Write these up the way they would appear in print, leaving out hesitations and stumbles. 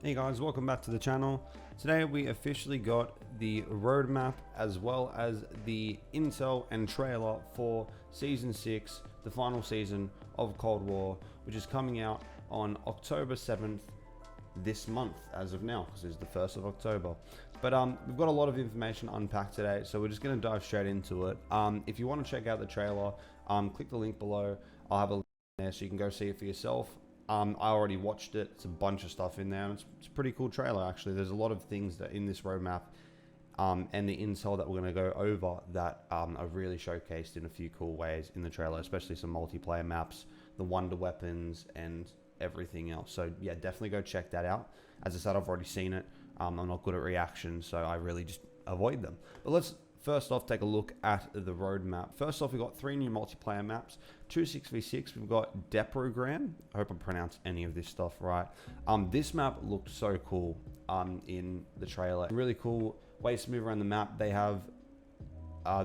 Hey guys, welcome back to the channel. Today we officially got the roadmap as well as the intel and trailer for Season 6, the final season of Cold War, which is coming out on October 7th this month as of now, because it's the 1st of October. But we've got a lot of information unpacked today, so we're just going to dive straight into it. If you want to check out the trailer, click the link below. I'll have a link there so you can go see it for yourself. I already watched it. It's a bunch of stuff in there, and it's a pretty cool trailer actually. There's a lot of things that in this roadmap and the intel that we're going to go over that are really showcased in a few cool ways in the trailer, especially some multiplayer maps, the wonder weapons, and everything else. So yeah, definitely go check that out. As I said, I've already seen it. I'm not good at reactions, so I really just avoid them. But let's first off take a look at the roadmap. First off, we've got 3 new multiplayer maps, 2 6v6. We've got Deprogram. I hope I pronounced any of this stuff right. This map looked so cool in the trailer. Really cool ways to move around the map. They have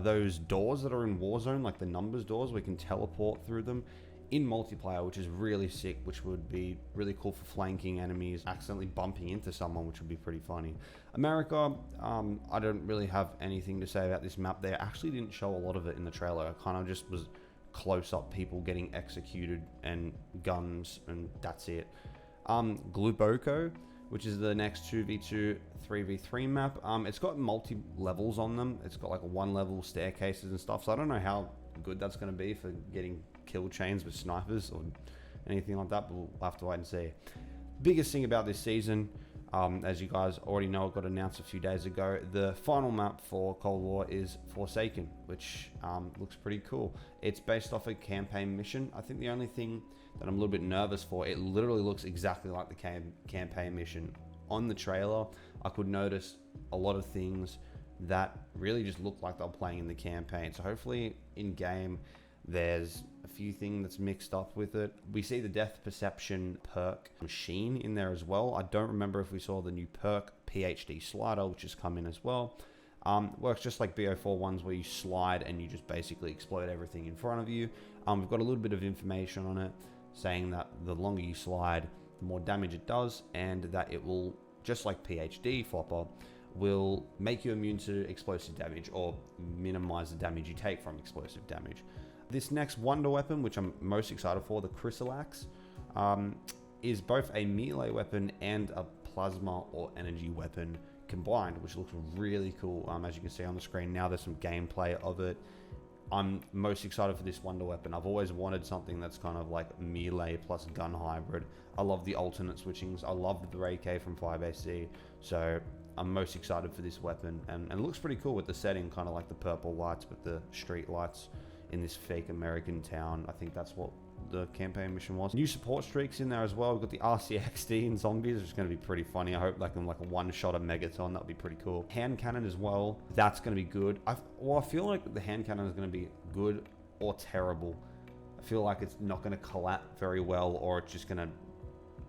those doors that are in Warzone, like the numbers doors. We can teleport through them in multiplayer, which is really sick, which would be really cool for flanking enemies, accidentally bumping into someone, which would be pretty funny. America, I don't really have anything to say about this map. They actually didn't show a lot of it in the trailer. It kind of just was close-up people getting executed and guns, and that's it. Gluboko, which is the next 2v2 3v3 map. It's got multi-levels on them. It's got like 1-level staircases and stuff, so I don't know how good that's going to be for getting kill chains with snipers or anything like that, but we'll have to wait and see. Biggest thing about this season, as you guys already know, it got announced a few days ago, the final map for Cold War is Forsaken, which looks pretty cool. It's based off a campaign mission. I think the only thing that I'm a little bit nervous for, it literally looks exactly like the campaign mission. On the trailer, I could notice a lot of things that really just look like they're playing in the campaign. So hopefully in game there's a few things that's mixed up with it. We see the death perception perk machine in there as well. I don't remember if we saw the new perk PhD slider, which has come in as well. Works just like BO4 ones where you slide and you just basically explode everything in front of you. We've got a little bit of information on it saying that the longer you slide, the more damage it does, and that it will, just like PhD flopper, will make you immune to explosive damage or minimize the damage you take from explosive damage. This next wonder weapon, which I'm most excited for, the Chrysalax, is both a melee weapon and a plasma or energy weapon combined, which looks really cool. As you can see on the screen now, there's some gameplay of it. I'm most excited for this wonder weapon. I've always wanted something that's kind of like melee plus gun hybrid. I love the alternate switchings. I love the AK from 5AC, so I'm most excited for this weapon, and it looks pretty cool with the setting, kind of like the purple lights with the street lights in this fake American town. I think that's what the campaign mission was. New support streaks in there as well. We've got the RCXD and zombies, which is going to be pretty funny. I hope they can like a one-shot a Megaton. That would be pretty cool. Hand cannon as well. That's going to be good. I feel like the hand cannon is going to be good or terrible. I feel like it's not going to collapse very well, or it's just going to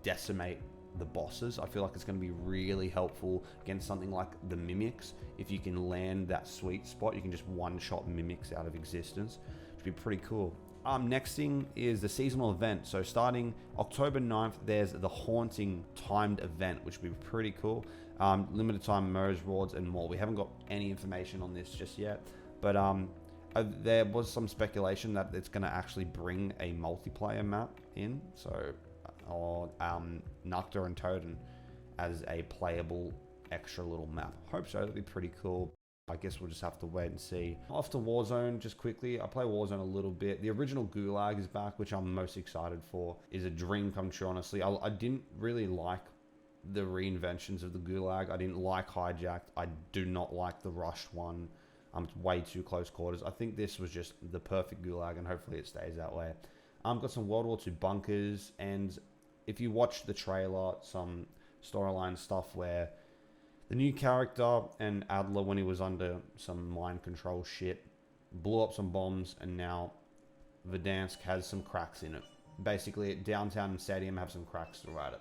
decimate the bosses. I feel like it's going to be really helpful against something like the mimics. If you can land that sweet spot, you can just one-shot mimics out of existence, which would be pretty cool. Next thing is the seasonal event. So starting October 9th, there's the Haunting timed event, which would be pretty cool. Limited time modes, rewards, and more. We haven't got any information on this just yet, but there was some speculation that it's going to actually bring a multiplayer map in. So or Nocta and Toten as a playable extra little map. Hope so. That'd be pretty cool. I guess we'll just have to wait and see. Off to Warzone just quickly. I play Warzone a little bit. The original Gulag is back, which I'm most excited for. Is a dream come true, honestly. I didn't really like the reinventions of the Gulag. I didn't like Hijacked. I do not like the Rushed one. It's way too close quarters. I think this was just the perfect Gulag, and hopefully it stays that way. Got some World War II bunkers, and if you watch the trailer, some storyline stuff where the new character and Adler, when he was under some mind control shit, blew up some bombs, and now Verdansk has some cracks in it. Basically, downtown stadium have some cracks throughout it.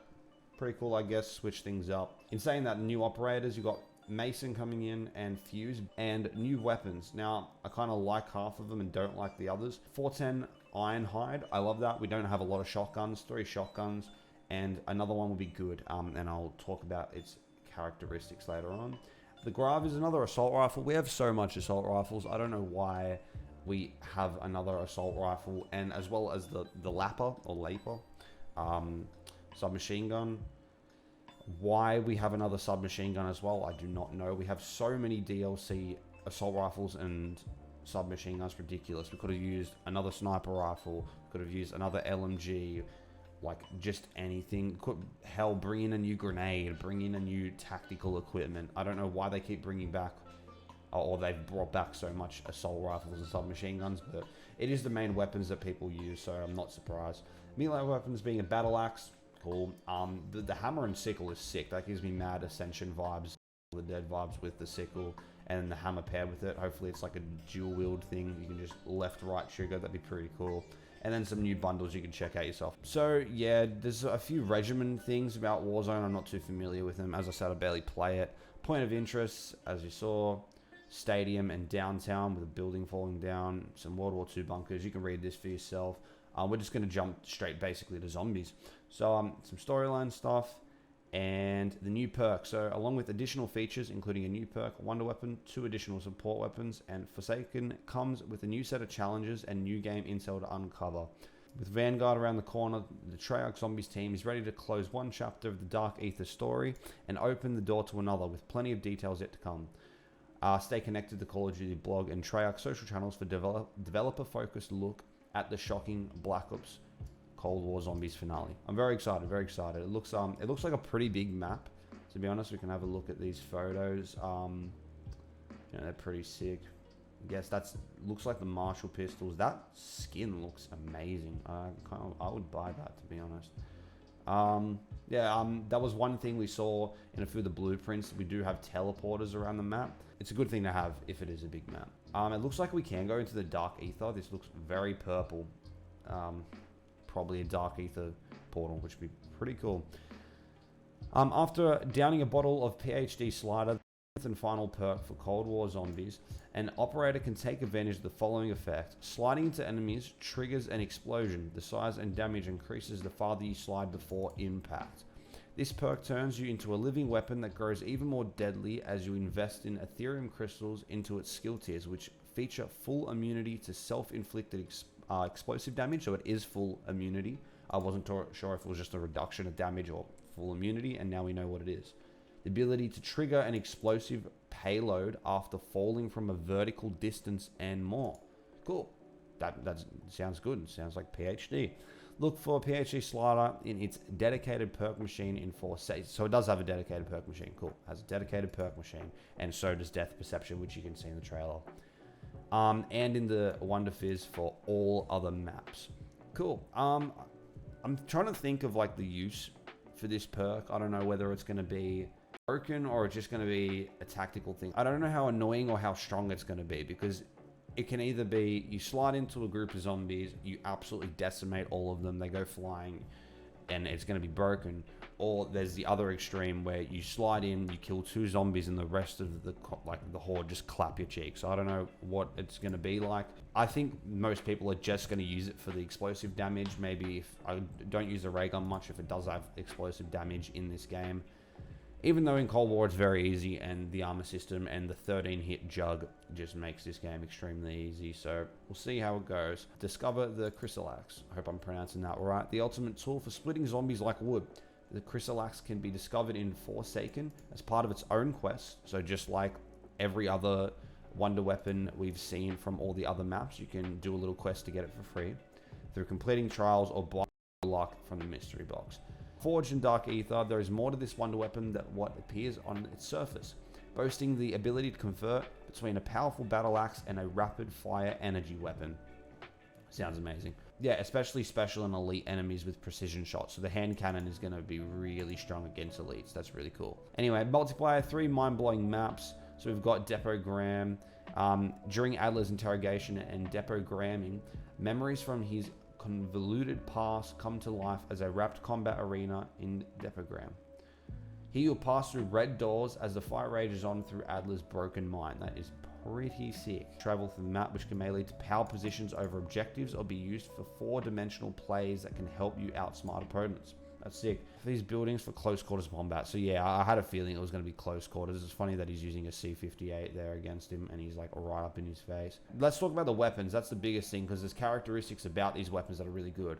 Pretty cool, I guess. Switch things up. In saying that, new operators, you got Mason coming in and Fuse, and new weapons. Now, I kind of like half of them and don't like the others. 410 Ironhide, I love that. We don't have a lot of shotguns, 3 shotguns, and another one will be good, and I'll talk about its characteristics later on. The Grav is another assault rifle. We have so much assault rifles. I don't know why we have another assault rifle, and as well as the Lapper or Laper submachine gun. Why we have another submachine gun as well, I do not know. We have so many DLC assault rifles and submachine guns, ridiculous. We could have used another sniper rifle, could have used another LMG, like just anything. Hell, bring in a new grenade, bring in a new tactical equipment. I don't know why they keep bringing back, or they've brought back so much assault rifles and submachine guns, but it is the main weapons that people use, so I'm not surprised. Melee weapons being a battle axe, cool. The hammer and sickle is sick. That gives me mad Ascension vibes, the Dead vibes with the sickle and the hammer paired with it. Hopefully it's like a dual wield thing. You can just left, right trigger. That'd be pretty cool. And then some new bundles you can check out yourself. So yeah, there's a few regimen things about Warzone. I'm not too familiar with them. As I said, I barely play it. Point of interest, as you saw, stadium and downtown with a building falling down, some World War II bunkers. You can read this for yourself. We're just going to jump straight basically to zombies. So some storyline stuff and the new perk. So along with additional features, including a new perk, wonder weapon, 2 additional support weapons, and Forsaken comes with a new set of challenges and new game intel to uncover. With Vanguard around the corner, the Treyarch Zombies team is ready to close one chapter of the Dark Ether story and open the door to another with plenty of details yet to come. Stay connected to the Call of Duty blog and Treyarch social channels for developer-focused look at the shocking Black Ops Cold War Zombies finale. I'm very excited, very excited. It looks like a pretty big map. To be honest, we can have a look at these photos. You know, they're pretty sick. I guess looks like the Marshall pistols. That skin looks amazing. I would buy that, to be honest. That was one thing we saw in a few of the blueprints. We do have teleporters around the map. It's a good thing to have if it is a big map. It looks like we can go into the Dark Ether. This looks very purple. Probably a Dark Ether portal, which would be pretty cool. After downing a bottle of PhD Slider, the 10th and final perk for Cold War Zombies, an operator can take advantage of the following effect. Sliding into enemies triggers an explosion. The size and damage increases the farther you slide before impact. This perk turns you into a living weapon that grows even more deadly as you invest in Ethereum crystals into its skill tiers, which feature full immunity to self-inflicted explosive damage. So it is full immunity. I wasn't sure if it was just a reduction of damage or full immunity, and now we know what it is. The ability to trigger an explosive payload after falling from a vertical distance and more. Cool. That sounds good. It sounds like PhD. Look for PhD Slider in its dedicated perk machine in 4 states. So it does have a dedicated perk machine. Cool. It has a dedicated perk machine. And so does Death Perception, which you can see in the trailer. And in the Wonder Fizz for all other maps. Cool. I'm trying to think of like the use for this perk. I don't know whether it's going to be broken or it's just going to be a tactical thing. I don't know how annoying or how strong it's going to be, because it can either be you slide into a group of zombies, you absolutely decimate all of them, they go flying, and it's going to be broken. Or there's the other extreme where you slide in, you kill 2 zombies, and the rest of the horde just clap your cheeks. So I don't know what it's going to be like. I think most people are just going to use it for the explosive damage. Maybe if I don't use the ray gun much, if it does have explosive damage in this game. Even though in Cold War it's very easy, and the armor system and the 13-hit jug just makes this game extremely easy. So we'll see how it goes. Discover the Chrysalax. I hope I'm pronouncing that right. The ultimate tool for splitting zombies like wood. The Chrysalax can be discovered in Forsaken as part of its own quest. So just like every other wonder weapon we've seen from all the other maps, you can do a little quest to get it for free through completing trials or blind luck from the mystery box. Forged in Dark Ether, there is more to this wonder weapon than what appears on its surface, boasting the ability to convert between a powerful battle axe and a rapid fire energy weapon. Sounds amazing. Yeah, especially special and elite enemies with precision shots. So the hand cannon is going to be really strong against elites. That's really cool. Anyway, multiplayer, 3 mind-blowing maps. So we've got Depogram. During Adler's interrogation and depogramming, memories from his convoluted past come to life as a wrapped combat arena in Depogram. Here you'll pass through red doors as the fight rages on through Adler's broken mind. That is pretty sick. Travel through the map, which may lead to power positions over objectives or be used for 4-dimensional plays that can help you outsmart opponents. That's sick. These buildings for close quarters combat. So yeah, I had a feeling it was going to be close quarters. It's funny that he's using a C58 there against him, and he's like right up in his face. Let's talk about the weapons. That's the biggest thing, because there's characteristics about these weapons that are really good.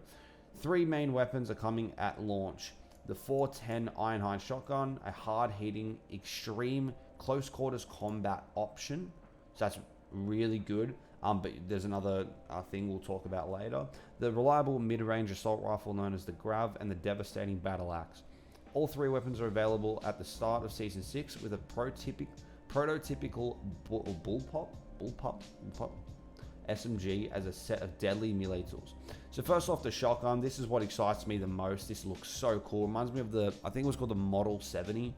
3 main weapons are coming at launch. The 410 Ironhide shotgun, a hard-hitting, extreme close quarters combat option. So that's really good. But there's another thing we'll talk about later. The reliable mid-range assault rifle known as the Grav, and the devastating battle axe. All 3 weapons are available at the start of Season 6 with a prototypical bullpup SMG as a set of deadly melee tools. So first off, the shotgun. This is what excites me the most. This looks so cool. Reminds me of the, I think it was called the Model 70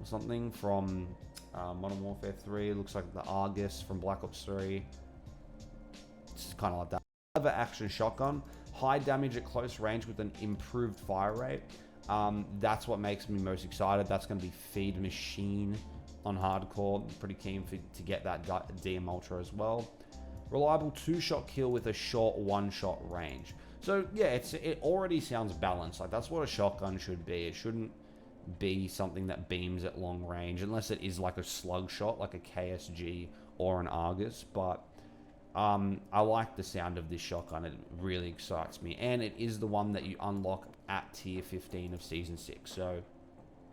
or something from Modern Warfare 3. It looks like the Argus from Black Ops 3. It's kind of like that. Lever action shotgun, high damage at close range with an improved fire rate. That's what makes me most excited. That's going to be feed machine on hardcore. Pretty keen to get that DM Ultra as well. Reliable 2-shot kill with a short 1-shot range. So yeah, it already sounds balanced. Like that's what a shotgun should be. It shouldn't be something that beams at long range, unless it is like a slug shot, like a KSG or an Argus. But I like the sound of this shotgun. It really excites me, and it is the one that you unlock at tier 15 of Season 6. So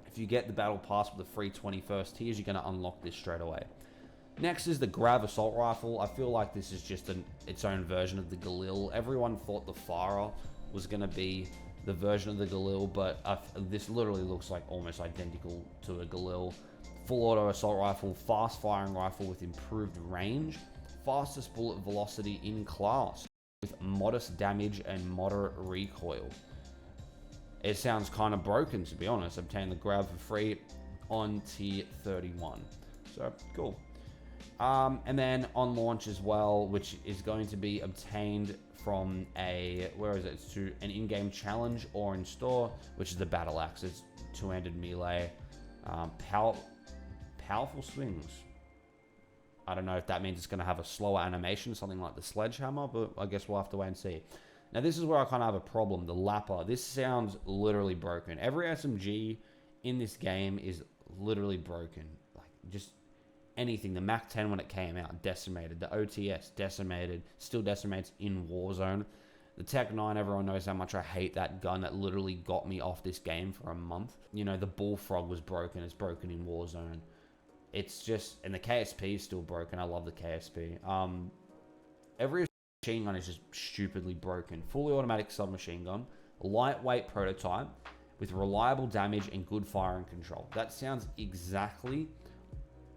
if you get the battle pass with the free 21st tiers, you're going to unlock this straight away. Next is the Grav assault rifle. I feel like this is just its own version of the Galil. Everyone thought the Farah was going to be the version of the Galil, but this literally looks like almost identical to a Galil. Full auto assault rifle, fast firing rifle with improved range, fastest bullet velocity in class, with modest damage and moderate recoil. It sounds kind of broken, to be honest. Obtain the Grav for free on tier 31. So cool. And then on launch as well, which is going to be obtained from where is it? It's to an in-game challenge or in store, which is the battle axe. It's 2-handed melee, powerful swings. I don't know if that means it's going to have a slower animation, something like the sledgehammer, but I guess we'll have to wait and see. Now, this is where I kind of have a problem. The Lapper. This sounds literally broken. Every SMG in this game is literally broken. Like, just anything. The Mac 10 when it came out, decimated. The OTS, decimated. Still decimates in Warzone. The Tech 9, everyone knows how much I hate that gun. That literally got me off this game for a month. You know, the Bullfrog was broken. It's broken in Warzone. It's just, and the KSP is still broken. I love the KSP. Every machine gun is just stupidly broken. Fully automatic submachine gun, lightweight prototype with reliable damage and good firing control. That sounds exactly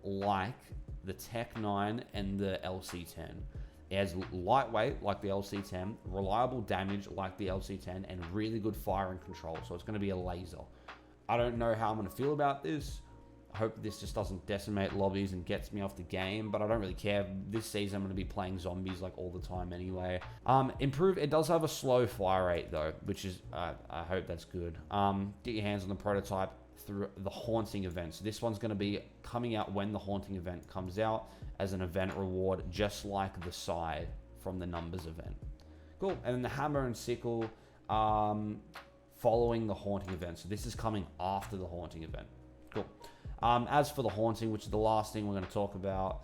like the Tech 9 and the LC10. It has lightweight like the LC10, reliable damage like the LC10, and really good firing control. So it's going to be a laser. I don't know how I'm going to feel about this. I hope this just doesn't decimate lobbies and gets me off the game, but I don't really care. This season I'm going to be playing zombies like all the time anyway. It does have a slow fire rate though, which is, I hope that's good. Get your hands on the prototype through the Haunting event. So this one's going to be coming out when the Haunting event comes out as an event reward, just like the side from the Numbers event. Cool. And then the Hammer and Sickle following the Haunting event. So this is coming after the Haunting event. Cool. As for the Haunting, which is the last thing we're going to talk about,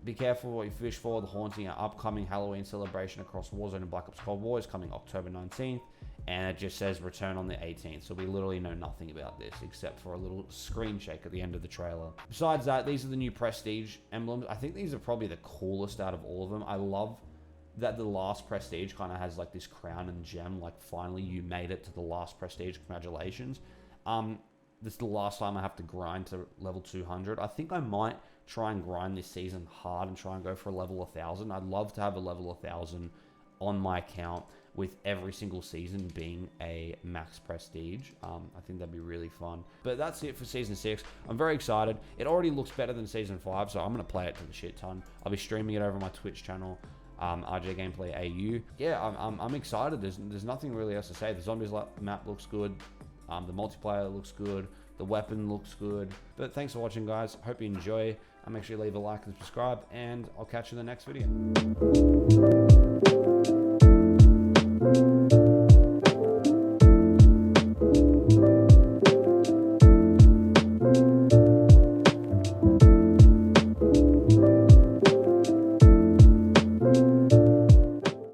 be careful what you fish for. The Haunting, our upcoming Halloween celebration across Warzone and Black Ops Cold War, is coming October 19th, and it just says return on the 18th. So we literally know nothing about this except for a little screen shake at the end of the trailer. Besides that, these are the new Prestige emblems. I think these are probably the coolest out of all of them. I love that the last Prestige kind of has like this crown and gem. Like finally you made it to the last Prestige. Congratulations. This is the last time I have to grind to level 200. I think I might try and grind this season hard and try and go for a level 1000. I'd love to have a level 1000 on my account with every single season being a max prestige. I think that'd be really fun. But that's it for Season 6. I'm very excited. It already looks better than Season 5, so I'm going to play it to the shit ton. I'll be streaming it over my Twitch channel, RJ Gameplay AU. Yeah, I'm excited. There's nothing really else to say. The zombies map looks good. The multiplayer looks good. The weapon looks good. But thanks for watching, guys. Hope you enjoy. Make sure you leave a like and subscribe, and I'll catch you in the next video.